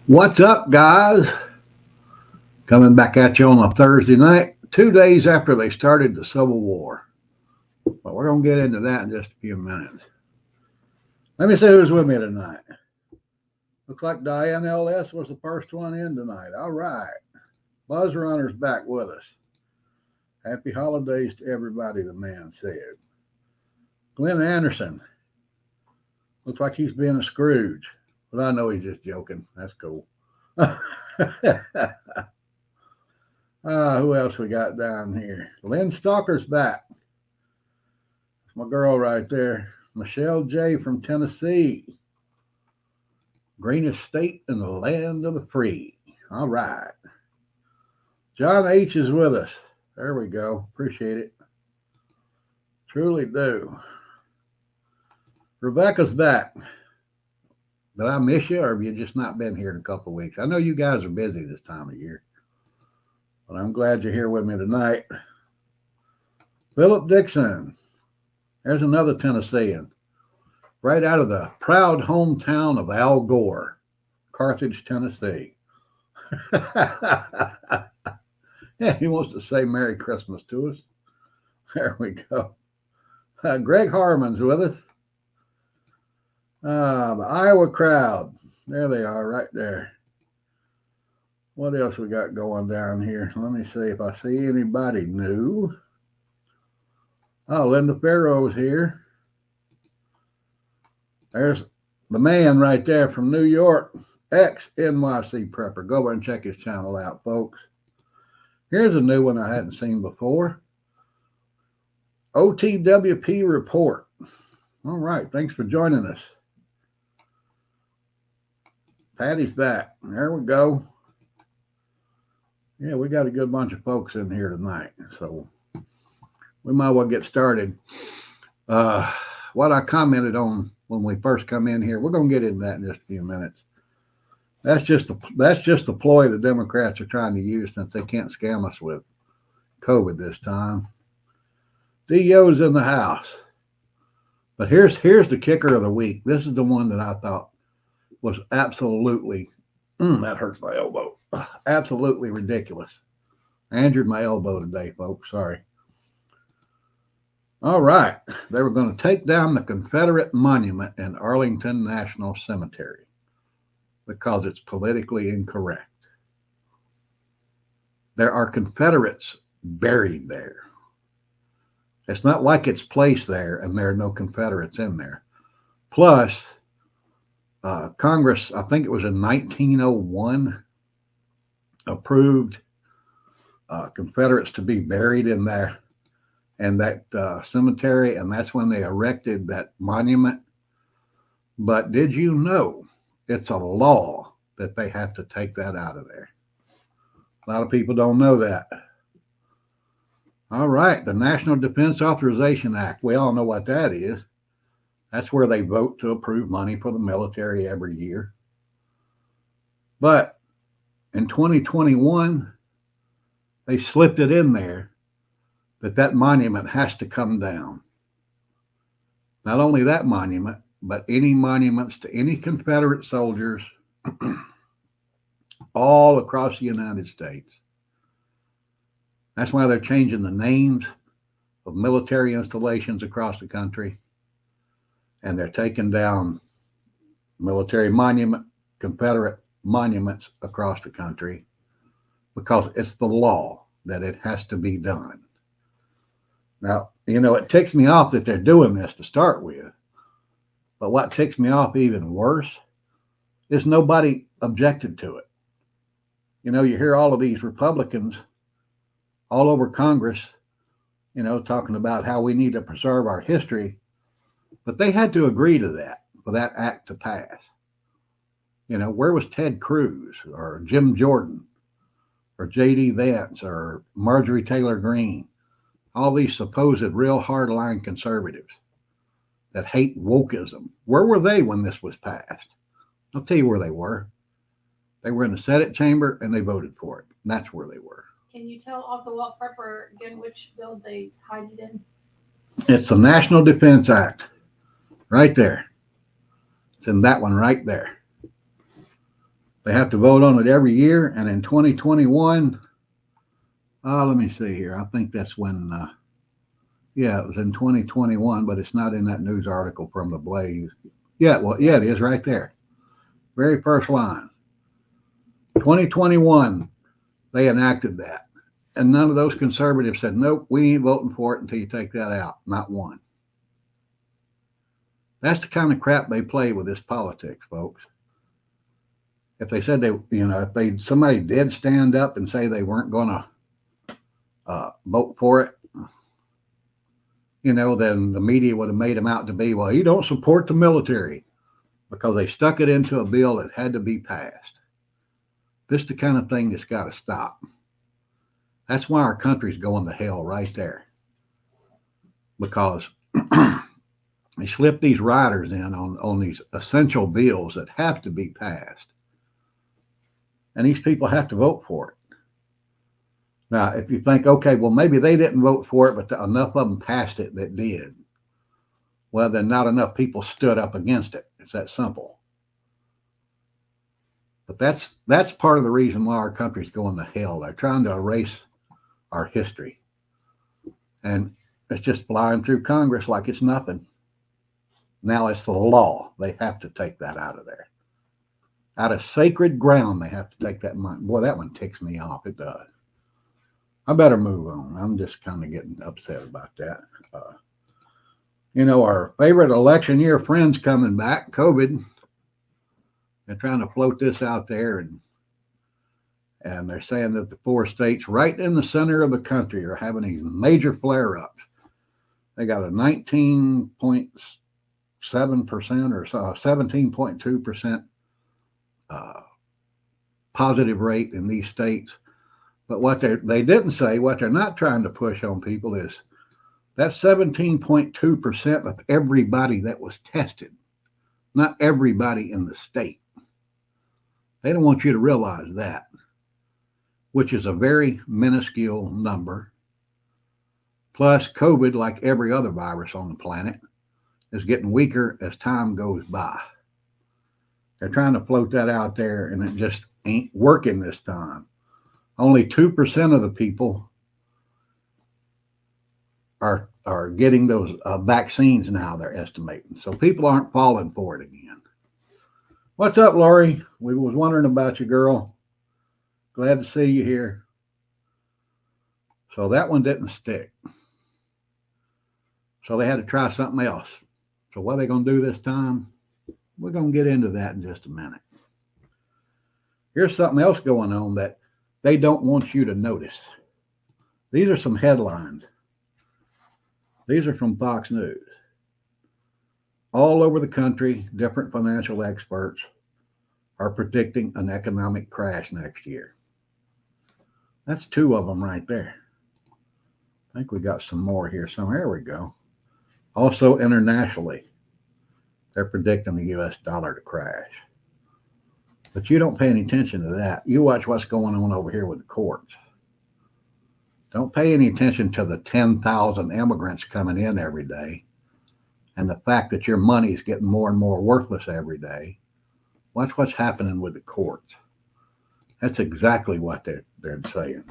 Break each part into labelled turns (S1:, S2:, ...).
S1: What's up, guys? Coming back at you on a Thursday night, 2 days after they started the Civil War. But we're going to get into that in just a few minutes. Let me see who's with me tonight. Looks like Diane LS was the first one in tonight. All right. Buzz Runner's back with us. Happy holidays to everybody, the man said. Glenn Anderson. Looks like he's being a Scrooge. But I know he's just joking. That's cool. Who else we got down here? Lynn Stalker's back. That's my girl right there. Michelle J. from Tennessee. Greenest state in the land of the free. All right. John H. is with us. There we go. Appreciate it. Truly do. Rebecca's back. Did I miss you, or have you just not been here in a couple of weeks? I know you guys are busy this time of year, but I'm glad you're here with me tonight. Philip Dixon. There's another Tennessean. Right out of the proud hometown of Al Gore, Carthage, Tennessee. Yeah, he wants to say Merry Christmas to us. There we go. Greg Harmon's with us. The Iowa crowd. There they are right there. What else we got going down here? Let me see if I see anybody new. Oh, Linda Farrow's here. There's the man right there from New York, ex-NYC prepper. Go over and check his channel out, folks. Here's a new one I hadn't seen before. OTWP Report. All right, thanks for joining us. Patty's back. There we go. Yeah, we got a good bunch of folks in here tonight, so we might well get started. What I commented on when we first come in here, we're going to get into that in just a few minutes. That's just the ploy the Democrats are trying to use since they can't scam us with COVID this time. DO's in the house. But here's the kicker of the week. This is the one that I thought was absolutely, that hurts my elbow. Absolutely ridiculous. I injured my elbow today, folks. Sorry. All right. They were going to take down the Confederate Monument in Arlington National Cemetery because it's politically incorrect. There are Confederates buried there. It's not like it's placed there and there are no Confederates in there. Plus, Congress, I think it was in 1901, approved Confederates to be buried in there and that cemetery, and that's when they erected that monument. But did you know it's a law that they have to take that out of there? A lot of people don't know that. All right, the National Defense Authorization Act. We all know what that is. That's where they vote to approve money for the military every year. But in 2021, they slipped it in there that monument has to come down. Not only that monument, but any monuments to any Confederate soldiers all across the United States. That's why they're changing the names of military installations across the country. And they're taking down military monument, Confederate monuments across the country because it's the law that it has to be done. Now, it ticks me off that they're doing this to start with. But what ticks me off even worse is nobody objected to it. You hear all of these Republicans all over Congress, talking about how we need to preserve our history. But they had to agree to that for that act to pass. Where was Ted Cruz or Jim Jordan or J.D. Vance or Marjorie Taylor Greene? All these supposed real hardline conservatives that hate wokeism. Where were they when this was passed? I'll tell you where they were. They were in the Senate chamber and they voted for it. And that's where they were.
S2: Can you tell off the wall prepper again which bill they hide it in?
S1: It's the National Defense Act. Right there. It's in that one right there. They have to vote on it every year. And in 2021, let me see here. I think that's when, yeah, it was in 2021, but it's not in that news article from the Blaze. Yeah, well, yeah, it is right there. Very first line. 2021, they enacted that. And none of those conservatives said, nope, we ain't voting for it until you take that out. Not one. That's the kind of crap they play with this politics, folks. If they said if somebody did stand up and say they weren't going to vote for it, then the media would have made them out to be, well, you don't support the military, because they stuck it into a bill that had to be passed. This is the kind of thing that's got to stop. That's why our country's going to hell right there. Because they slip these riders in on these essential bills that have to be passed. And these people have to vote for it. Now, if you think, okay, well, maybe they didn't vote for it, but enough of them passed it that did. Well, then not enough people stood up against it. It's that simple. But that's part of the reason why our country's going to hell. They're trying to erase our history. And it's just flying through Congress like it's nothing. Now it's the law. They have to take that out of there. Out of sacred ground, they have to take that money. Boy, that one ticks me off. It does. I better move on. I'm just kind of getting upset about that. Our favorite election year friend's coming back, COVID. They're trying to float this out there, and they're saying that the 4 states right in the center of the country are having these major flare-ups. They got a 19.7% or so, 17.2% positive rate in these states. But what they didn't say, what they're not trying to push on people is that's 17.2% of everybody that was tested, not everybody in the state. They don't want you to realize that, which is a very minuscule number. Plus, COVID, like every other virus on the planet, is getting weaker as time goes by. They're trying to float that out there, and it just ain't working this time. Only 2% of the people are getting those vaccines now, they're estimating. So people aren't falling for it again. What's up, Lori? We was wondering about you, girl. Glad to see you here. So that one didn't stick. So they had to try something else. So what are they going to do this time? We're going to get into that in just a minute. Here's something else going on that they don't want you to notice. These are some headlines. These are from Fox News. All over the country, different financial experts are predicting an economic crash next year. That's 2 of them right there. I think we got some more here. There we go. Also internationally, they're predicting the U.S. dollar to crash. But you don't pay any attention to that. You watch what's going on over here with the courts. Don't pay any attention to the 10,000 immigrants coming in every day and the fact that your money is getting more and more worthless every day. Watch what's happening with the courts. That's exactly what they're saying.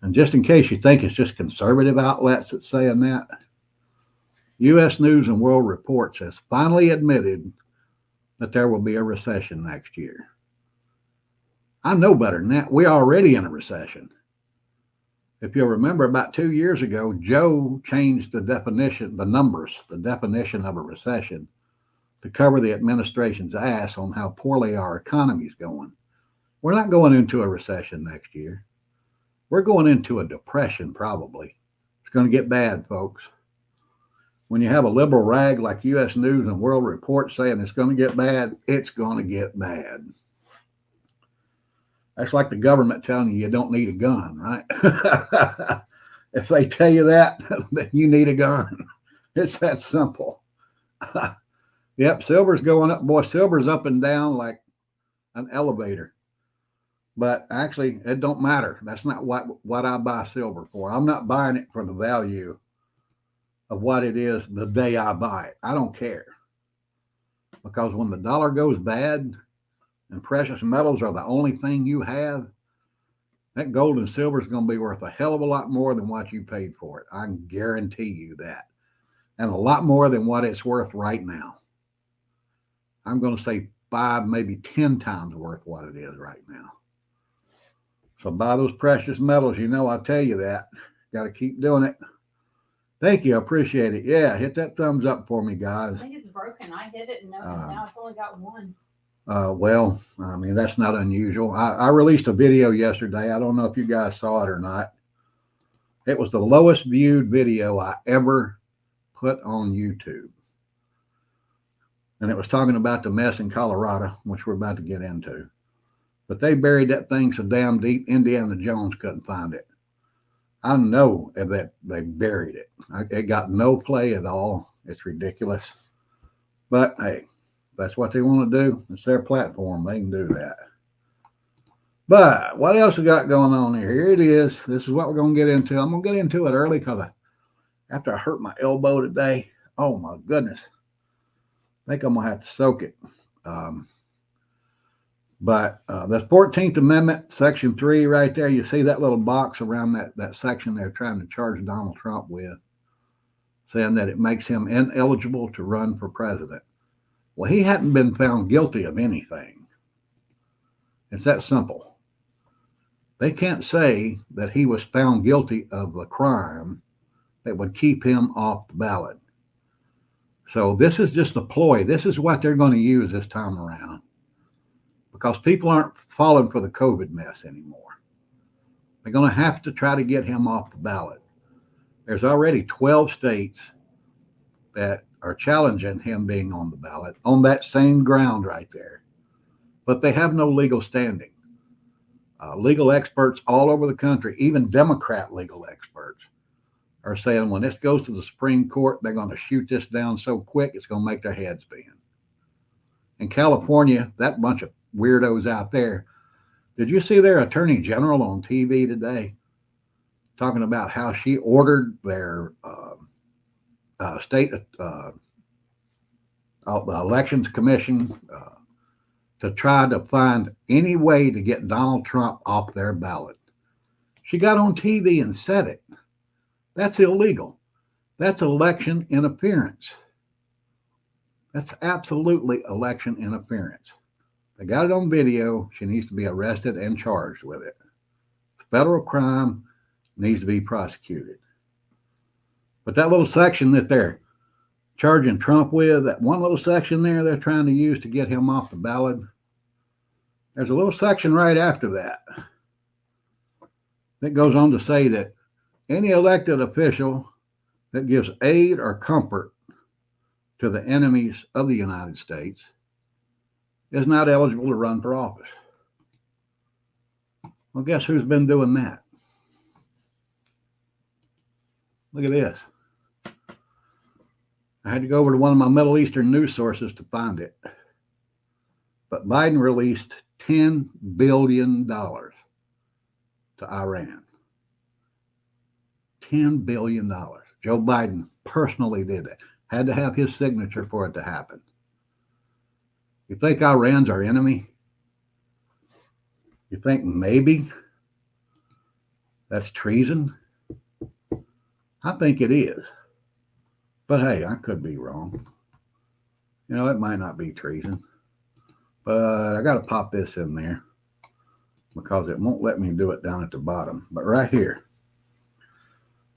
S1: And just in case you think it's just conservative outlets that's saying that, U.S. News and World Report has finally admitted that there will be a recession next year. I know better than that. We're already in a recession. If you'll remember, about 2 years ago, Joe changed the definition of a recession to cover the administration's ass on how poorly our economy's going. We're not going into a recession next year. We're going into a depression, probably. It's going to get bad, folks. When you have a liberal rag like U.S. News and World Report saying it's going to get bad, it's going to get bad. That's like the government telling you don't need a gun, right? If they tell you that, then you need a gun. It's that simple. Yep, silver's going up. Boy, silver's up and down like an elevator. But actually, it don't matter. That's not what I buy silver for. I'm not buying it for the value of what it is the day I buy it. I don't care. Because when the dollar goes bad, and precious metals are the only thing you have, that gold and silver is going to be worth a hell of a lot more than what you paid for it. I can guarantee you that. And a lot more than what it's worth right now. I'm going to say 5, maybe 10 times worth what it is right now. So buy those precious metals. You know, I tell you that. Got to keep doing it. Thank you. I appreciate it. Yeah, hit that thumbs up for me, guys.
S2: I think it's broken. I hit it and now it's only got one.
S1: Well, I mean, that's not unusual. I released a video yesterday. I don't know if you guys saw it or not. It was the lowest viewed video I ever put on YouTube. And it was talking about the mess in Colorado, which we're about to get into. But they buried that thing so damn deep, Indiana Jones couldn't find it. I know that they buried it. It got no play at all. It's ridiculous. But hey, that's what they want to do. It's their platform. They can do that. But what else we got going on here? Here it is. This is what we're going to get into. I'm going to get into it early because after I hurt my elbow today, oh my goodness, I think I'm going to have to soak it. But the 14th Amendment, Section 3 right there, you see that little box around that section they're trying to charge Donald Trump with, saying that it makes him ineligible to run for president. Well, he hadn't been found guilty of anything. It's that simple. They can't say that he was found guilty of a crime that would keep him off the ballot. So this is just a ploy. This is what they're going to use this time around. Because people aren't falling for the COVID mess anymore. They're going to have to try to get him off the ballot. There's already 12 states that are challenging him being on the ballot on that same ground right there. But they have no legal standing. Legal experts all over the country, even Democrat legal experts, are saying when this goes to the Supreme Court, they're going to shoot this down so quick it's going to make their heads spin. In California, that bunch of weirdos out there, did you see their attorney general on TV today talking about how she ordered their state elections commission to try to find any way to get Donald Trump off their ballot? She got on TV and said it. That's illegal. That's election interference. That's absolutely election interference. They got it on video. She needs to be arrested and charged with it. Federal crime, needs to be prosecuted. But that little section that they're charging Trump with, that one little section there they're trying to use to get him off the ballot, there's a little section right after that that goes on to say that any elected official that gives aid or comfort to the enemies of the United States is not eligible to run for office. Well, guess who's been doing that? Look at this. I had to go over to one of my Middle Eastern news sources to find it. But Biden released $10 billion to Iran. $10 billion. Joe Biden personally did it. Had to have his signature for it to happen. You think Iran's our enemy? You think maybe that's treason? I think it is. But hey, I could be wrong. You know, it might not be treason. But I got to pop this in there because it won't let me do it down at the bottom. But right here,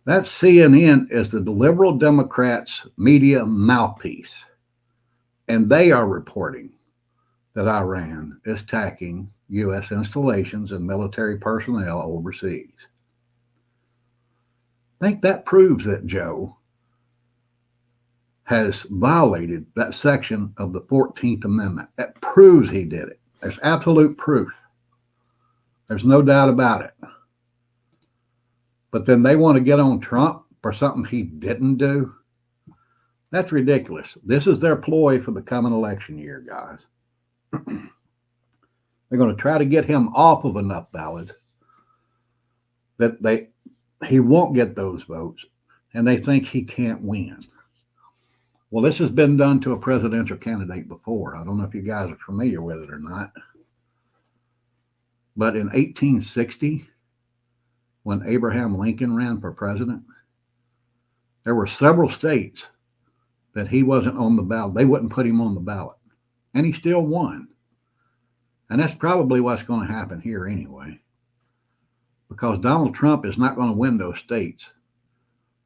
S1: that CNN is the liberal Democrats' media mouthpiece. And they are reporting that Iran is attacking U.S. installations and military personnel overseas. I think that proves that Joe has violated that section of the 14th Amendment. That proves he did it. There's absolute proof. There's no doubt about it. But then they want to get on Trump for something he didn't do. That's ridiculous. This is their ploy for the coming election year, guys. They're going to try to get him off of enough ballots that he won't get those votes, and they think he can't win. Well, this has been done to a presidential candidate before. I don't know if you guys are familiar with it or not. But in 1860, when Abraham Lincoln ran for president, there were several states that he wasn't on the ballot. They wouldn't put him on the ballot. And he still won. And that's probably what's going to happen here anyway. Because Donald Trump is not going to win those states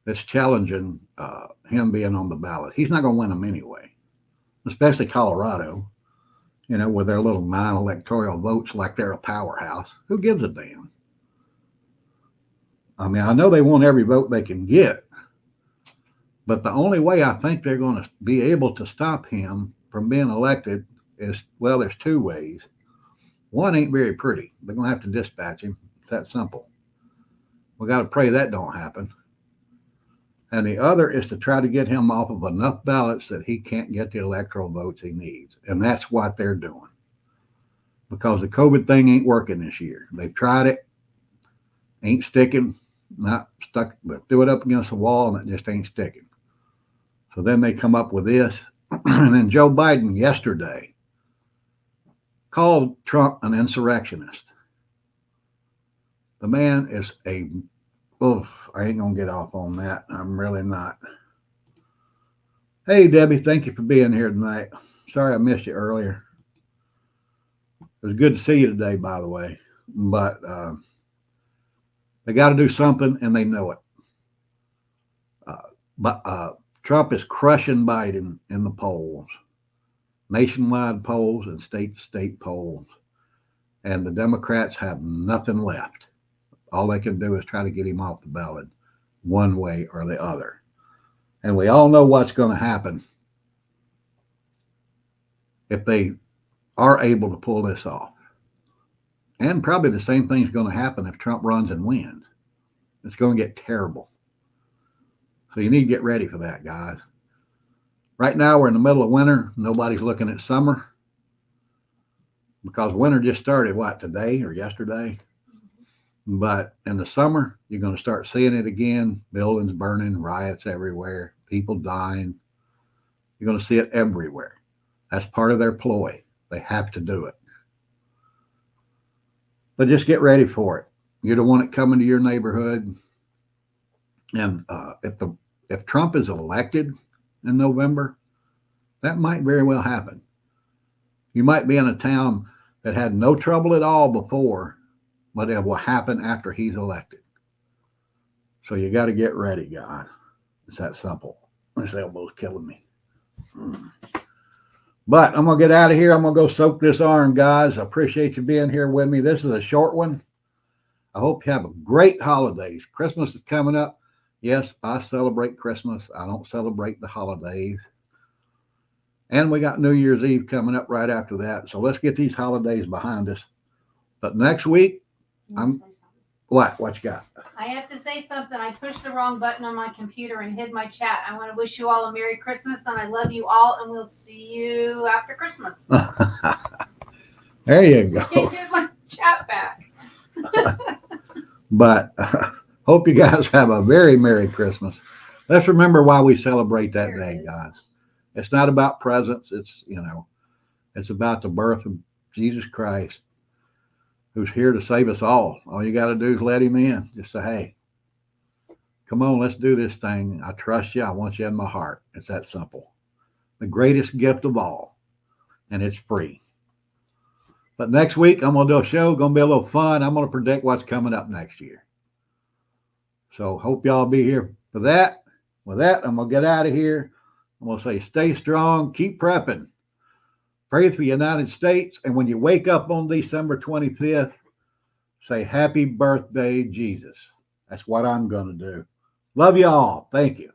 S1: that's challenging him being on the ballot. He's not going to win them anyway, especially Colorado, with their little 9 electoral votes like they're a powerhouse. Who gives a damn? I mean, I know they want every vote they can get, but the only way I think they're going to be able to stop him from being elected is, well, there's 2 ways. One ain't very pretty. They're going to have to dispatch him. It's that simple. We got to pray that don't happen. And the other is to try to get him off of enough ballots that he can't get the electoral votes he needs. And that's what they're doing. Because the COVID thing ain't working this year. They've tried it. Ain't sticking. Not stuck. But threw it up against the wall and it just ain't sticking. So then they come up with this. And then Joe Biden yesterday called Trump an insurrectionist. The man is I ain't going to get off on that. I'm really not. Hey, Debbie, thank you for being here tonight. Sorry I missed you earlier. It was good to see you today, by the way. But they got to do something, and they know it. But Trump is crushing Biden in the polls, nationwide polls and state-to-state polls. And the Democrats have nothing left. All they can do is try to get him off the ballot one way or the other. And we all know what's going to happen if they are able to pull this off. And probably the same thing's going to happen if Trump runs and wins. It's going to get terrible. So you need to get ready for that, guys. Right now, we're in the middle of winter. Nobody's looking at summer because winter just started, today or yesterday? But in the summer, you're going to start seeing it again. Buildings burning, riots everywhere, people dying. You're going to see it everywhere. That's part of their ploy. They have to do it. But just get ready for it. You're the one that coming to your neighborhood. And if Trump is elected in November, that might very well happen. You might be in a town that had no trouble at all before, but it will happen after he's elected. So you got to get ready, guys. It's that simple. This elbow's killing me. But I'm going to get out of here. I'm going to go soak this arm, guys. I appreciate you being here with me. This is a short one. I hope you have a great holidays. Christmas is coming up. Yes, I celebrate Christmas. I don't celebrate the holidays. And we got New Year's Eve coming up right after that. So let's get these holidays behind us. But next week, what you got?
S2: I have to say something. I pushed the wrong button on my computer and hid my chat. I want to wish you all a Merry Christmas, and I love you all, and we'll see you after Christmas.
S1: There you go.
S2: Can't get my chat back.
S1: But hope you guys have a very Merry Christmas. Let's remember why we celebrate that day, guys. It's not about presents. It's about the birth of Jesus Christ, who's here to save us all. All you got to do is let him in. Just say, hey, come on, let's do this thing. I trust you. I want you in my heart. It's that simple. The greatest gift of all, and it's free. But next week, I'm going to do a show. Going to be a little fun. I'm going to predict what's coming up next year. So hope y'all be here for that. With that, I'm going to get out of here. I'm going to say, stay strong. Keep prepping. Pray for the United States. And when you wake up on December 25th, say, happy birthday, Jesus. That's what I'm going to do. Love you all. Thank you.